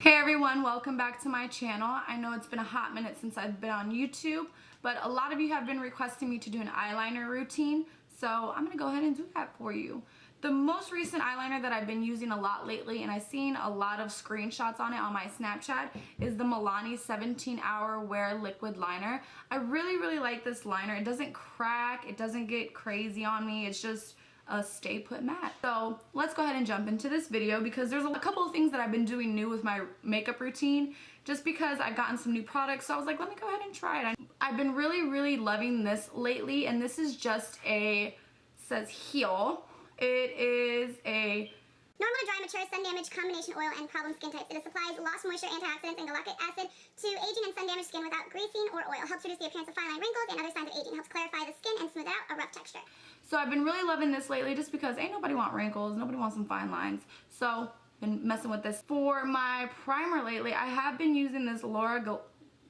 Hey everyone, welcome back to my channel. I know it's been a hot minute since I've been on YouTube, but a lot of you have been requesting me to do an eyeliner routine, so I'm going to go ahead and do that for you. The most recent eyeliner that I've been using a lot lately, and I've seen a lot of screenshots on it on my Snapchat, is the Milani 17-Hour Wear Liquid Liner. I really like this liner. It doesn't crack, it doesn't get crazy on me, it's just a Stay Put Matte. So let's go ahead and jump into this video because there's a couple of things that I've been doing new with my makeup routine just because I've gotten some new products, so I was like, let me go ahead and try it. I've been really loving this lately, and this is just a, says Heal. It is a normal to dry, mature, sun damaged combination oil and problem skin types. It supplies lost moisture, antioxidants, and glycolic acid to aging and sun damaged skin without greasing or oil. Helps reduce the appearance of fine line wrinkles and other signs of aging. Helps clarify the skin and smooth out a rough texture. So I've been really loving this lately just because ain't nobody want wrinkles, nobody wants some fine lines. So been messing with this. For my primer lately, I have been using this Lorac,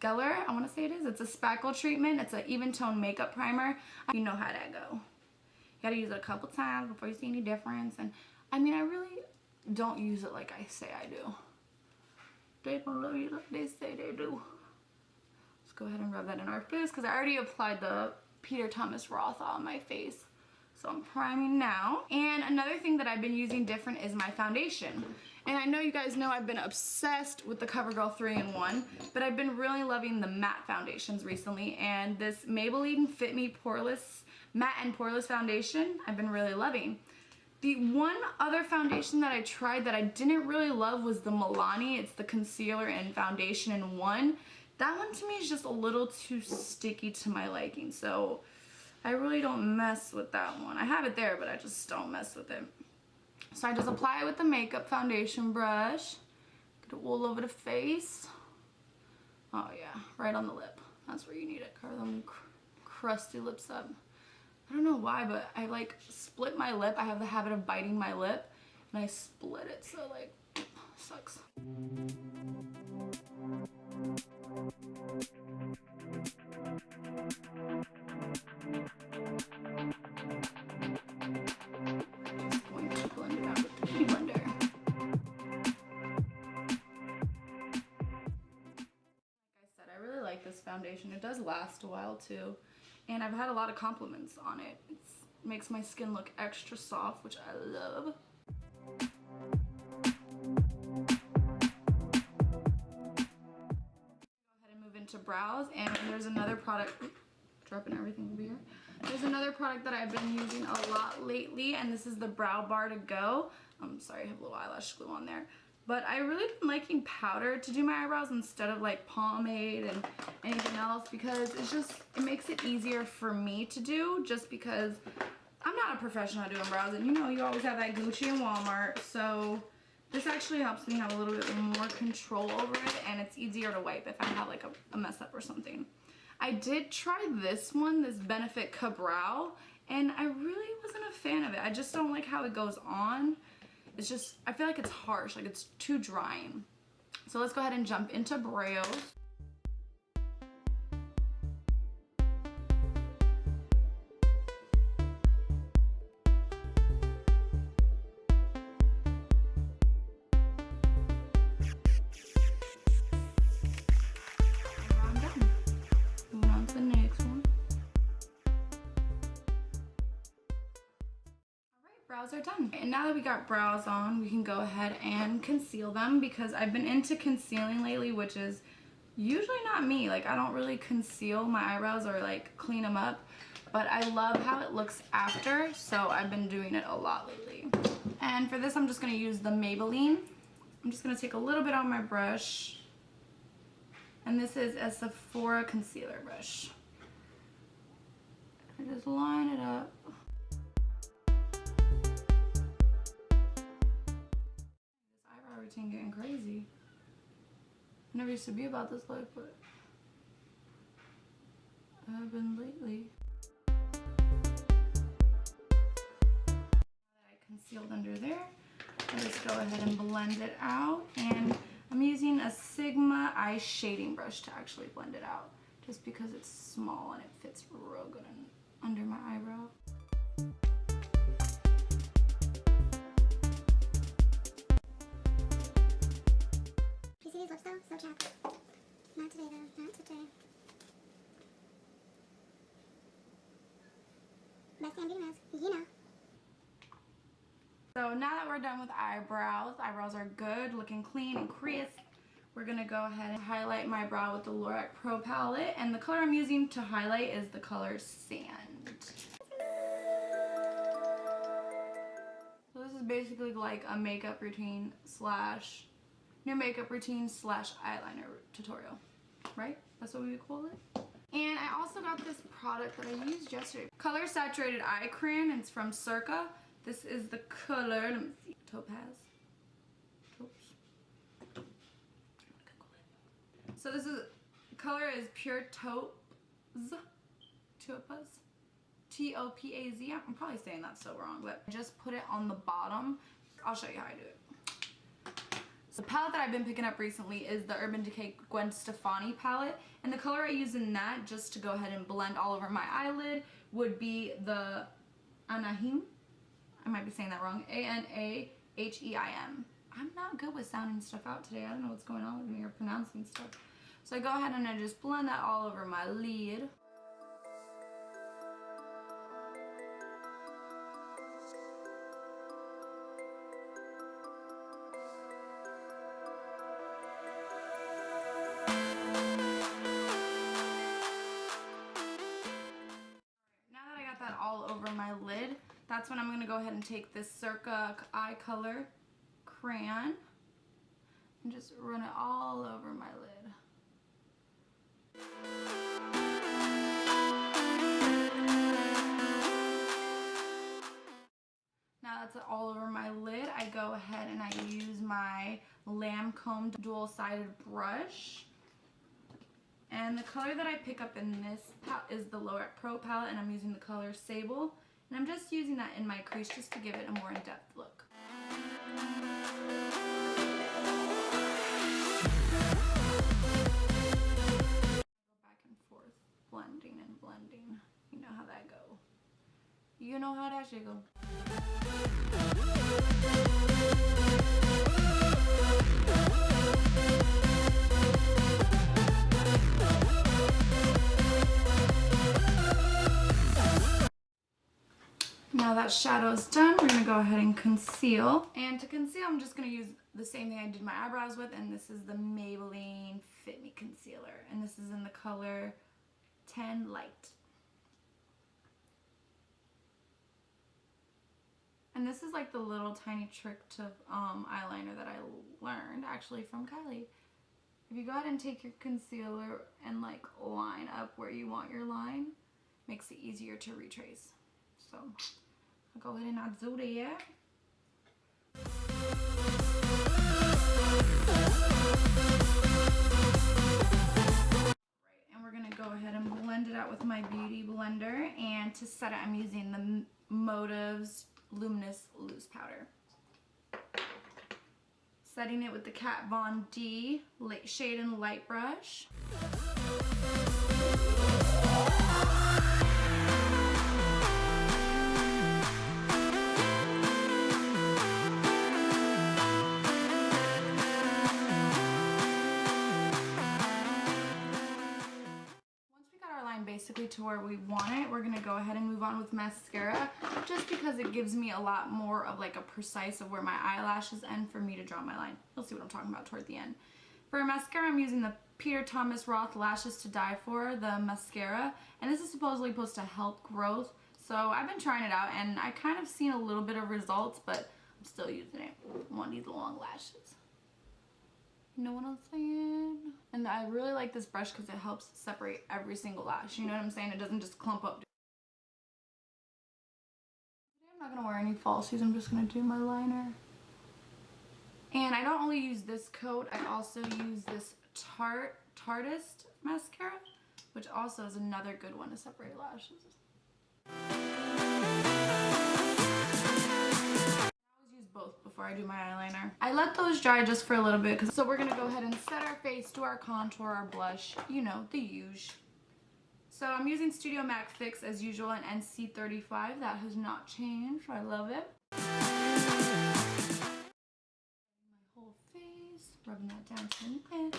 I want to say it is. It's a Spackle treatment. It's an even tone makeup primer. You know how that go. You gotta use it a couple times before you see any difference. And I mean, I really don't use it like I say I do. They don't love you like they say they do. Let's go ahead and rub that in our face because I already applied the PeterThomasRoth on my face. So I'm priming now. And another thing that I've been using different is my foundation. And I know you guys know I've been obsessed with the CoverGirl 3-in-1, but I've been really loving the matte foundations recently. And this Maybelline FITme Poreless Matte and Poreless foundation, I've been really loving. The one other foundation that I tried that I didn't really love was the Milani. It's the concealer and foundation in one. That one to me is just a little too sticky to my liking, so I really don't mess with that one. I have it there, but I just don't mess with it. So I just apply it with the makeup foundation brush. Get it all over the face. Oh yeah, right on the lip. That's where you need it. Cover them crusty lips up. I don't know why, but I like split my lip. I have the habit of biting my lip, and I split it, so like, sucks. Just going to blend it out with the beauty blender. Like I said, I really like this foundation. It does last a while too. And I've had a lot of compliments on it. It makes my skin look extra soft, which I love. Go ahead and move into brows. And there's another product, dropping everything over here. There's another product that I've been using a lot lately, and this is the Brow Bar to Go. I'm sorry, I have a little eyelash glue on there. But I really been liking powder to do my eyebrows instead of like pomade and anything else because it's just, it makes it easier for me to do just because I'm not a professional at doing brows, and you know you always have that Gucci and Walmart, so this actually helps me have a little bit more control over it, and it's easier to wipe if I have like a mess up or something. I did try this one, this Benefit Ka-Brow, and I really wasn't a fan of it. I just don't like how it goes on. It's just, I feel like it's harsh, like it's too drying. So let's go ahead and jump into brows. I'm done. Moving on to the next one. Brows are done. And now that we got brows on, we can go ahead and conceal them because I've been into concealing lately, which is usually not me. Like, I don't really conceal my eyebrows or like clean them up, but I love how it looks after, so I've been doing it a lot lately. And for this, I'm just going to use the Maybelline. I'm just going to take a little bit on my brush, and this is a Sephora concealer brush. I just line it up. Routine getting crazy. I never used to be about this life, but I've been lately. Now that I concealed under there, I just go ahead and blend it out, and I'm using a Sigma eye shading brush to actually blend it out just because it's small and it fits real good under my eyebrow. lips though? So chapped. Not today though. Not today. Best damn beauty mask. You know. So now that we're done with eyebrows are good, looking clean and crisp. We're gonna go ahead and highlight my brow with the Lorac Pro palette, and the color I'm using to highlight is the color Sand. So this is basically like a makeup routine slash new makeup routine slash eyeliner tutorial, right? That's what we would call it. And I also got this product that I used yesterday, color saturated eye crayon, and it's from Circa. This is the color, let me see, Topaz. Oops. So this is, color is pure Topaz. T-O-P-A-Z. I'm probably saying that so wrong, but just put it on the bottom. I'll show you how I do it. So the palette that I've been picking up recently is the Urban Decay Gwen Stefani palette, and the color I use in that, just to go ahead and blend all over my eyelid, would be the Anaheim. I might be saying that wrong. A-N-A-H-E-I-M. I'm not good with sounding stuff out today. I don't know what's going on with me or pronouncing stuff. So I go ahead and I just blend that all over my lid. Now that I got that all over my lid, that's when I'm going to go ahead and take this Circa eye color crayon and just run it all over my lid. Now that's it all over my lid, I go ahead and I use my Lancome dual-sided brush. And the color that I pick up in this palette is the Lorac Pro palette, and I'm using the color Sable. And I'm just using that in my crease just to give it a more in-depth look. Go back and forth, blending and blending. You know how that go. You know how that should go. Now that shadow's done, we're going to go ahead and conceal. And to conceal, I'm just going to use the same thing I did my eyebrows with, and this is the Maybelline FITme Concealer. And this is in the color 10 Light. And this is like the little tiny trick to eyeliner that I learned actually from Kylie. If you go ahead and take your concealer and like line up where you want your line, makes it easier to retrace. So I'll go ahead and add do that. And we're gonna go ahead and blend it out with my beauty blender. And to set it, I'm using the Motives Luminous Loose Powder. Setting it with the Kat Von D Shade and Light brush. Basically to where we want it, we're gonna go ahead and move on with mascara, just because it gives me a lot more of like a precise of where my eyelashes end for me to draw my line. You'll see what I'm talking about toward the end. For mascara, I'm using the PeterThomasRoth Lashes to Die For, the mascara, and this is supposedly supposed to help growth. So I've been trying it out and I kind of seen a little bit of results, but I'm still using it. I want these long lashes. You know what I'm saying? And I really like this brush because it helps separate every single lash. You know what I'm saying? It doesn't just clump up. Today I'm not going to wear any falsies. I'm just going to do my liner. And I don't only use this coat. I also use this tarteist mascara, which also is another good one to separate lashes. Both before I do my eyeliner. I let those dry just for a little bit, so we're gonna go ahead and set our face, do our contour, our blush, you know, the usual. So I'm using Studio MAC Fix as usual in NC35. That has not changed. I love it. My whole face, rubbing that down to the lid.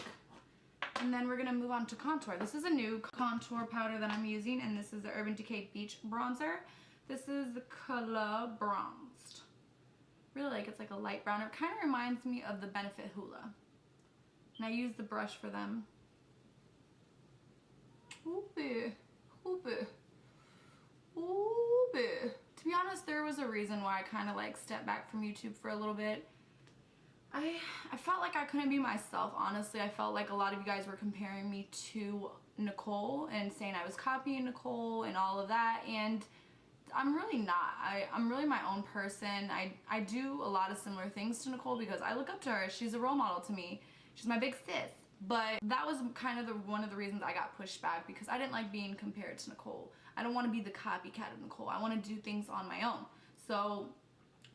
And then we're gonna move on to contour. This is a new contour powder that I'm using, and this is the Urban Decay Beach Bronzer. This is the color Bronzed. Really like, it's like a light brown. It kind of reminds me of the Benefit Hoola. And I use the brush for them. Oopie, oopie, oopie. To be honest, there was a reason why I kind of like stepped back from YouTube for a little bit. I felt like I couldn't be myself, honestly. I felt like a lot of you guys were comparing me to Nicole and saying I was copying Nicole and all of that, and I'm really not. I'm really my own person. I do a lot of similar things to Nicole because I look up to her. She's a role model to me. She's my big sis. But that was kind of one of the reasons I got pushed back, because I didn't like being compared to Nicole. I don't want to be the copycat of Nicole. I want to do things on my own. So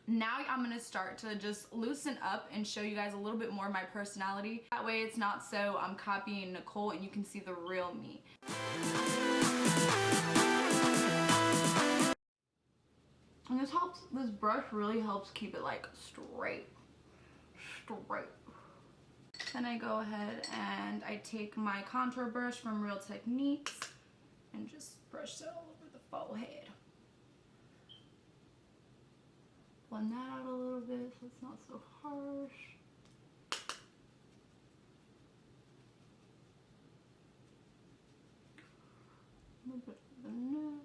now I'm going to start to just loosen up and show you guys a little bit more of my personality. That way it's not so I'm copying Nicole and you can see the real me. And this brush really helps keep it like straight. Then I go ahead and I take my contour brush from Real Techniques and just brush it all over the forehead. Blend that out a little bit so it's not so harsh. A little bit of the neck.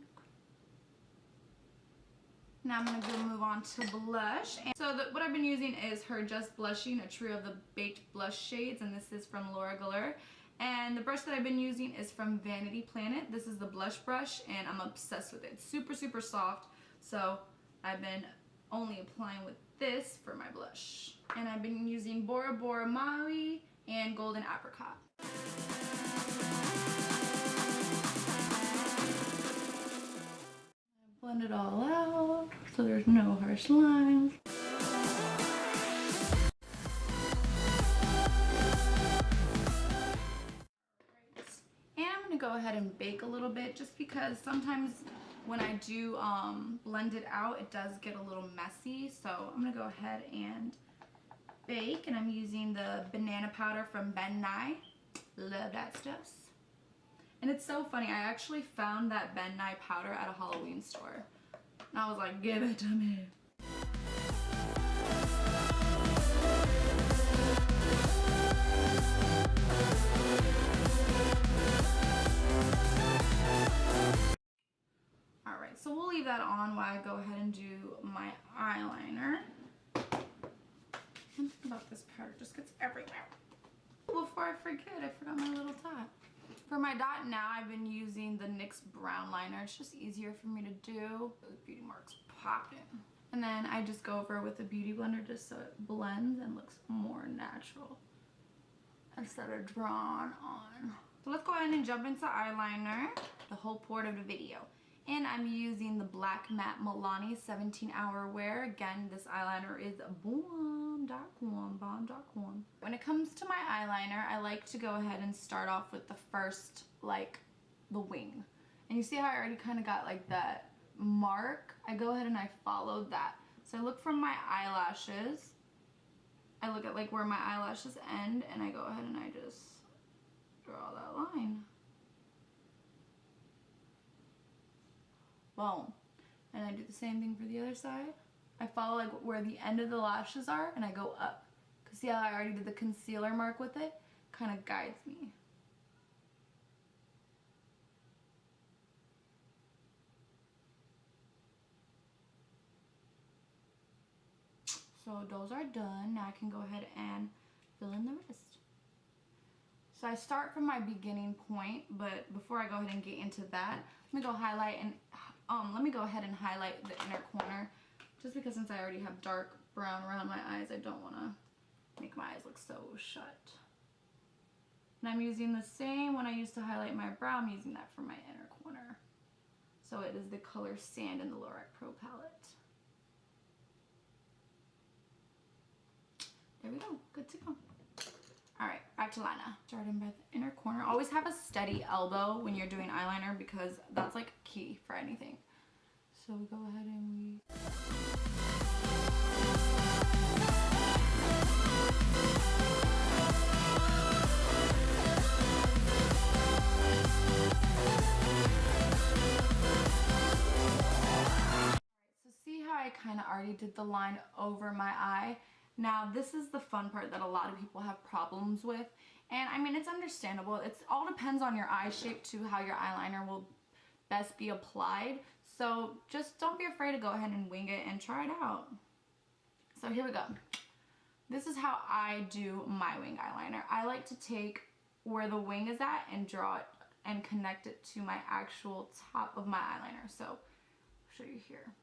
Now I'm going to move on to blush. And so what I've been using is her Just Blushing, a trio of the baked blush shades, and this is from Lorac. And the brush that I've been using is from Vanity Planet. This is the blush brush, and I'm obsessed with it. It's super, super soft. So I've been only applying with this for my blush. And I've been using Bora Maui and Golden Apricot. Blend it all out so there's no harsh lines. And I'm going to go ahead and bake a little bit, just because sometimes when I do blend it out, it does get a little messy. So I'm going to go ahead and bake, and I'm using the banana powder from Ben Nye. Love that stuff. And it's so funny, I actually found that Ben Nye powder at a Halloween store. And I was like, give it to me. Alright, so we'll leave that on while I go ahead and do my eyeliner. Something about this powder just gets everywhere. Before I forget, I forgot my little dot. For my dot now, I've been using the NYX brown liner. It's just easier for me to do. Those beauty marks popping. And then I just go over with a beauty blender just so it blends and looks more natural instead of drawn on. So let's go ahead and jump into eyeliner, the whole point of the video. And I'm using the Black Matte Milani 17-Hour Wear. Again, this eyeliner is bomb.com. When it comes to my eyeliner, I like to go ahead and start off with the first, like, the wing. And you see how I already kind of got, like, that mark? I go ahead and I follow that. So I look from my eyelashes. I look at, like, where my eyelashes end, and I go ahead and I just draw that line. Boom. And I do the same thing for the other side. I follow like where the end of the lashes are and I go up. Cause see how I already did the concealer mark with it? Kind of guides me. So those are done. Now I can go ahead and fill in the rest. So I start from my beginning point, but before I go ahead and get into that, let me go ahead and highlight the inner corner, just because since I already have dark brown around my eyes, I don't want to make my eyes look so shut. And I'm using the same when I used to highlight my brow, I'm using that for my inner corner. So it is the color Sand in the Lorac Pro palette. There we go, good to go. Alright, back to liner. Starting by the inner corner. Always have a steady elbow when you're doing eyeliner because that's like key for anything. So we go ahead and and I already did the line over my eye. Now this is the fun part that a lot of people have problems with, and I mean, it's understandable. It all depends on your eye shape to how your eyeliner will best be applied. So just don't be afraid to go ahead and wing it and try it out. So here we go. This is how I do my wing eyeliner. I like to take where the wing is at and draw it and connect it to my actual top of my eyeliner. So I'll show you here.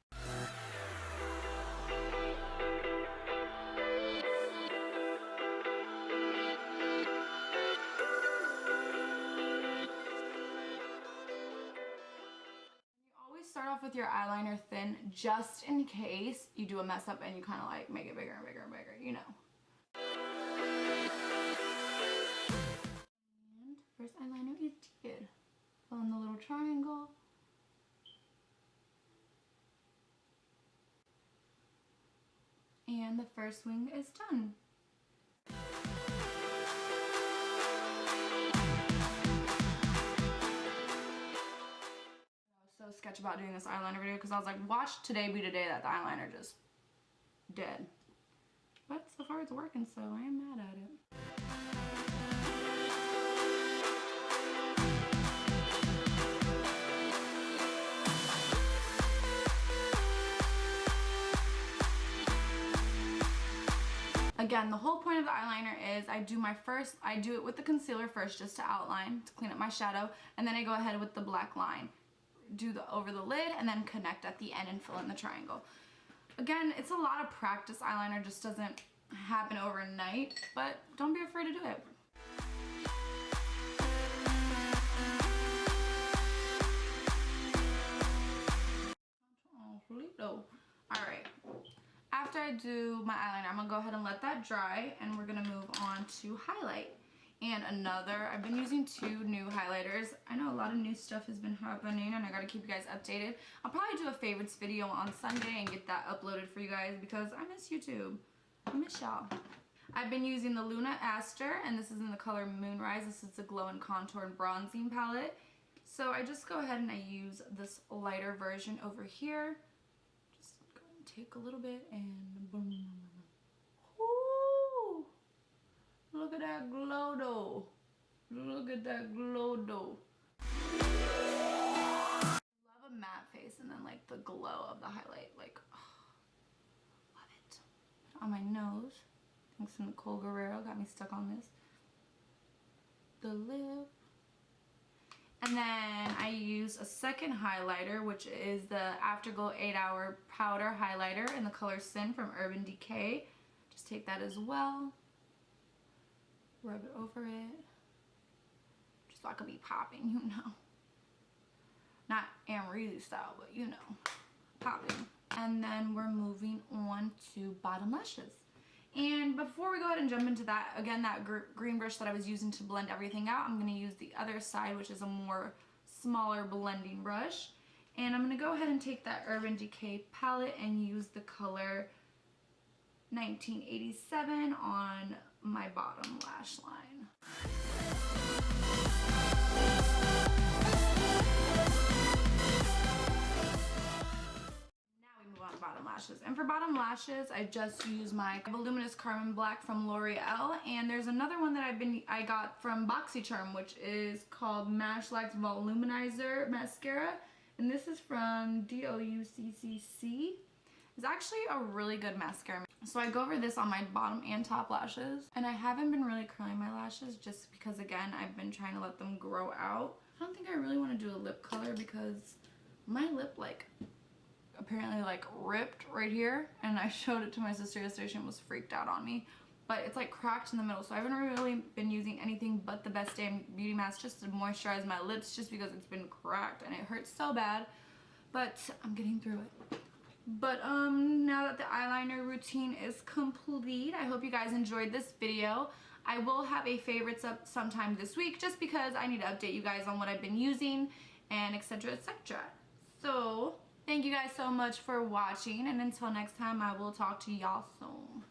Start off with your eyeliner thin just in case you do a mess up and you kind of like make it bigger and bigger and bigger, you know. And first eyeliner is did. Fill in the little triangle. And the first wing is done. So sketch about doing this eyeliner video because I was like, watch today be the day that the eyeliner just dead. But so far it's working, so I am mad at it. Again, the whole point of the eyeliner is I do it with the concealer first just to outline, to clean up my shadow, and then I go ahead with the black line. Do the over the lid and then connect at the end and fill in the triangle. Again, it's a lot of practice. Eyeliner just doesn't happen overnight, but don't be afraid to do it. Alright, after I do my eyeliner, I'm gonna go ahead and let that dry, and we're gonna move on to highlight. And I've been using 2 new highlighters. I know a lot of new stuff has been happening and I gotta keep you guys updated. I'll probably do a favorites video on Sunday and get that uploaded for you guys because I miss YouTube. I miss y'all. I've been using the Lune Aster, and this is in the color Moonrise. This is the Glow and Contour and Bronzing palette. So I just go ahead and I use this lighter version over here. Just go and take a little bit and boom. Look at that glow though. Look at that glow though. I love a matte face and then like the glow of the highlight. Like, oh, love it. On my nose. Thanks to Nicole Guerrero, got me stuck on this. The lip. And then I use a second highlighter, which is the Afterglow 8-Hour Powder Highlighter in the color Sin from Urban Decay. Just take that as well. Rub it over it, just so I can be popping, you know. Not Amarillo style, but you know, popping. And then we're moving on to bottom lashes. And before we go ahead and jump into that, again, that green brush that I was using to blend everything out, I'm going to use the other side, which is a more smaller blending brush. And I'm going to go ahead and take that Urban Decay palette and use the color 1987 on my bottom lash line. Now we move on to bottom lashes. And for bottom lashes, I just use my Voluminous Carmine Black from L'Oreal, and there's another one that I got from BoxyCharm, which is called MaxLash Volumizer Mascara, and this is from Doucce. It's actually a really good mascara. So I go over this on my bottom and top lashes, and I haven't been really curling my lashes just because, again, I've been trying to let them grow out. I don't think I really want to do a lip color because my lip like apparently like ripped right here, and I showed it to my sister yesterday. She was freaked out on me, but it's like cracked in the middle. So I haven't really been using anything but the Best Damn Beauty Mask just to moisturize my lips, just because it's been cracked and it hurts so bad, but I'm getting through it. But now that the eyeliner routine is complete, I hope you guys enjoyed this video. I will have a favorites up sometime this week just because I need to update you guys on what I've been using and etc, etc. So thank you guys so much for watching, and until next time, I will talk to y'all soon.